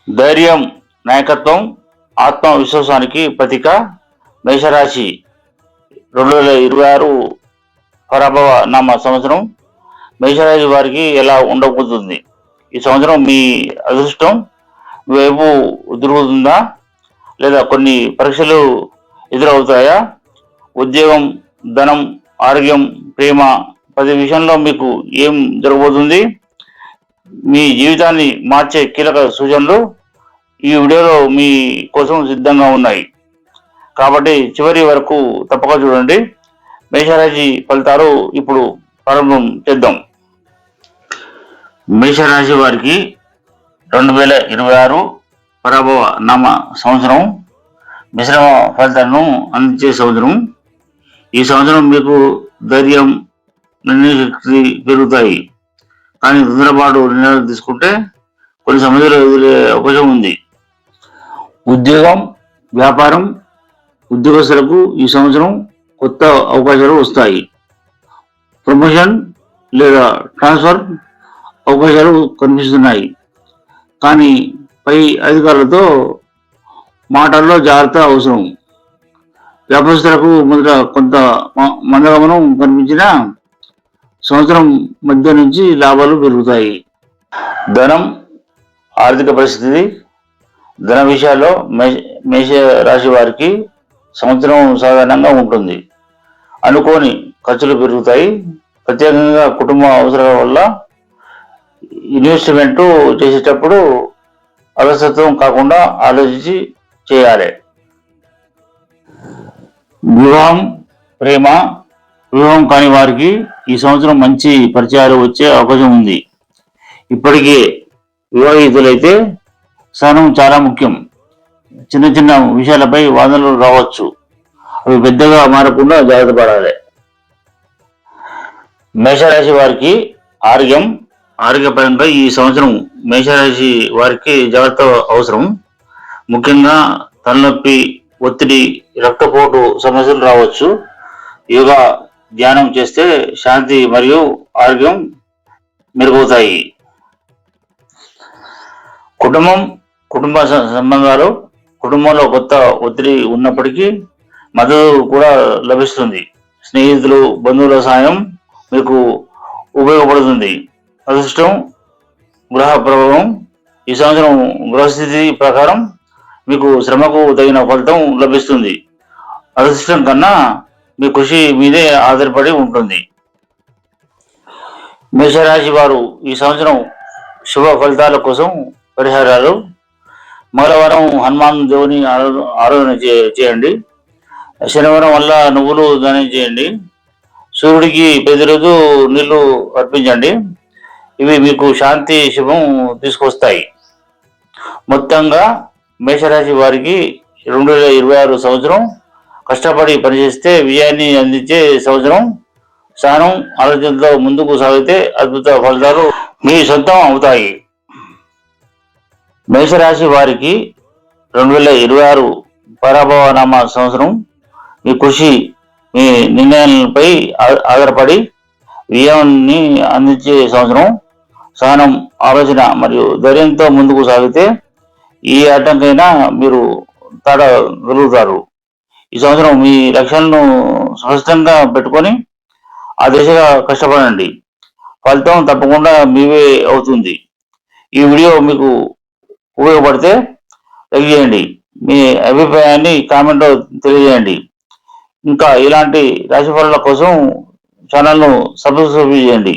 ధైర్యం, నాయకత్వం, ఆత్మవిశ్వాసానికి ప్రతీక. మేషరాశి 2026 పరాభవ నామ సంవత్సరం. మేషరాశి వారికి ఎలా ఉండబోతుంది? ఈ సంవత్సరం మీ అదృష్టం మీ వైపు తిరుగుతుందా, లేదా కొన్ని పరీక్షలు ఎదురవుతాయా? ఉద్యోగం, ధనం, ఆరోగ్యం, ప్రేమ, ప్రతి విషయంలో మీకు ఏం జరగబోతుంది? మీ జీవితాన్ని మార్చే కీలక సూచనలు ఈ వీడియోలో మీ కోసం సిద్ధంగా ఉన్నాయి, కాబట్టి చివరి వరకు తప్పక చూడండి. మేషరాశి ఫలితాలు ఇప్పుడు ప్రారంభం చేద్దాం. మేషరాశి వారికి 2026 పరాభవ నామ సంవత్సరం మిశ్రమ ఫలితాలను అందించే సంవత్సరం. ఈ సంవత్సరం మీకు ధైర్యం, నిర్ణయశక్తి పెరుగుతాయి, కానీ తొందరపాటు నిర్ణయాలు తీసుకుంటే కొన్ని సమస్యలు ఎదురే అవకాశం ఉంది. ఉద్యోగం, వ్యాపారం, ఉద్యోగస్తులకు ఈ సంవత్సరం కొత్త అవకాశాలు వస్తాయి. ప్రమోషన్ లేదా ట్రాన్స్ఫర్ అవకాశాలు కనిపిస్తున్నాయి, కానీ పై అధికారులతో మాటల్లో జాగ్రత్త అవసరం. వ్యాపారస్తులకు మొదట కొంత మందగమనం కనిపించిన సంవత్సరం మధ్య నుంచి లాభాలు పెరుగుతాయి. ధనం, ఆర్థిక పరిస్థితి. ధన విషయాల్లో మేష రాశి వారికి సంవత్సరం సాధారణంగా ఉంటుంది. అనుకోని ఖర్చులు పెరుగుతాయి. ప్రత్యేకంగా కుటుంబ అవసరాల వల్ల ఇన్వెస్ట్మెంట్ చేసేటప్పుడు అలసత్వం కాకుండా ఆలోచించి చేయాలి. వివాహం, ప్రేమ. వివాహం కాని వారికి ఈ సంవత్సరం మంచి పరిచయాలు వచ్చే అవకాశం ఉంది. ఇప్పటికే వివాహితులైతే సహనం చాలా ముఖ్యం. చిన్న చిన్న విషయాలపై వాదనలు రావచ్చు, అవి పెద్దగా మారకుండా జాగ్రత్త పడాలి. మేషరాశి వారికి ఆరోగ్యపరంగా ఈ సంవత్సరం మేషరాశి వారికి జాగ్రత్త అవసరం. ముఖ్యంగా తలనొప్పి, ఒత్తిడి, రక్తపోటు సమస్యలు రావచ్చు. యోగా, ధ్యానం చేస్తే శాంతి మరియు ఆరోగ్యం మెరుగవుతాయి. కుటుంబ సంబంధాలు. కుటుంబంలో కొత్త ఒత్తిడి ఉన్నప్పటికీ మద్దతు కూడా లభిస్తుంది. స్నేహితులు, బంధువుల సాయం మీకు ఉపయోగపడుతుంది. అదృష్టం, గృహ ప్రభావం. ఈ సంవత్సరం గృహస్థితి ప్రకారం మీకు శ్రమకు తగిన ఫలితం లభిస్తుంది. అదృష్టం కన్నా మీ కృషి మీదే ఆధారపడి ఉంటుంది. మేషరాశి వారు ఈ సంవత్సరం శుభ ఫలితాల కోసం పరిహారాలు. మంగళవారం హనుమాన్ దేవుని ఆరాధన చేయండి. శనివారం వల్ల నువ్వులు దానం చేయండి. సూర్యుడికి ప్రతిరోజు నీళ్లు అర్పించండి. ఇవి మీకు శాంతి, శుభం తీసుకొస్తాయి. మొత్తంగా మేషరాశి వారికి 2026 సంవత్సరం కష్టపడి పనిచేస్తే విజయాన్ని అందించే సంవత్సరం. సహనం, ఆలోచనతో ముందుకు సాగితే అద్భుత ఫలితాలు మీ సొంతం అవుతాయి. మేషరాశి వారికి 2026 పరాభవ నామ సంవత్సరం. మీ కృషి, మీ నిర్ణయాలపై ఆధారపడి విజయాన్ని అందించే సంవత్సరం. సహనం, ఆలోచన మరియు ధైర్యంతో ముందుకు సాగితే ఈ ఆటంకైనా మీరు తాడగలుగుతారు. ఈ సంవత్సరం మీ లక్ష్యాలను స్పష్టంగా పెట్టుకొని ఆ దిశగా కష్టపడండి. ఫలితం తప్పకుండా మీవే అవుతుంది. ఈ వీడియో మీకు ఉపయోగపడితే లైక్ చేయండి. మీ అభిప్రాయాన్ని కామెంట్లో తెలియజేయండి. ఇంకా ఇలాంటి రాశిఫలాల కోసం ఛానల్ను సబ్స్క్రైబ్ చేయండి.